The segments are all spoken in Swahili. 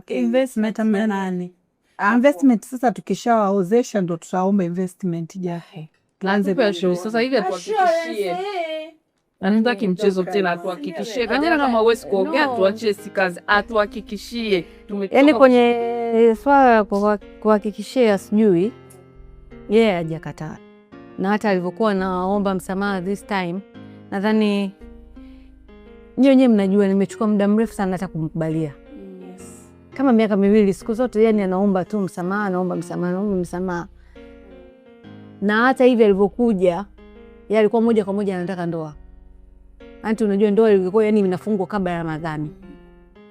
investment nani? Investment sasa tukishawaozesha ndo tutaomba investment yake. Tuanze biashara sasa hivi atuhakikishie. Anataka kimchezo tena atuhakikishie. Kama huwezi kuongea tuachie si kazi, atuhakikishie. Yaani kwenye swala kuhakikishia sijui yeye hajakataa. Na hata alivyokuwa naomba msamaha this time, nadhani nyewe mnajua nimechukua muda mrefu sana hata kumkubalia. Kama miaka 2 siku zote yani anaomba tu msamaha, anaomba msamaha. Na hata hivi alivyokuja, yeye alikuwa moja kwa moja anataka ndoa. Anti unajua ndoa ilikuwa yani inafungwa kabla ya Ramadhani.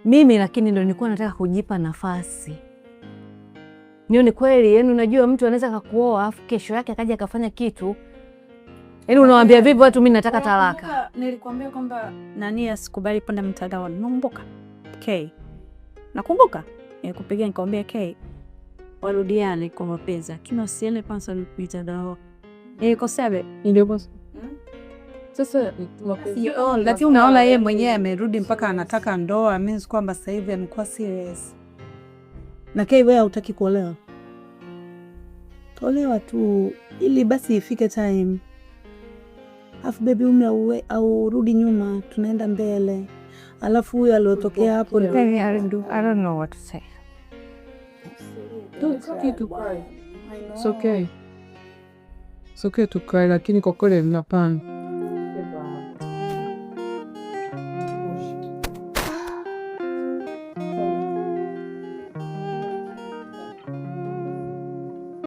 Mimi lakini ndo nilikuwa nataka kujipa nafasi. Nione kweli, yani unajua mtu anaweza kukuoa afu kesho yake akaja akafanya kitu. Yaani unawaambia vipi watu mimi nataka talaka. Nilikwambia kwamba nani asikubali panda mtandaoni. Nakumbuka. Nakumbuka. Nikupigia nikamwambia warudiane kwa mapenzi. Kina usiende pansa mtandao. Iko sawa? Ndio boss. Sasa lakini unaona yeye mwenyewe amerudi mpaka anataka ndoa, means kwamba sasa hivi amekuwa serious. Na wewe hutaki kuolewa. Tolewa tu ili basi ifike time. Afu baby au rudi nyuma, tunaenda mbele. Alafu huyo aliotokea hapo I don't know what to say. It's okay to cry. It's okay. It's okay to cry, lakini kwa kweli ninapanga.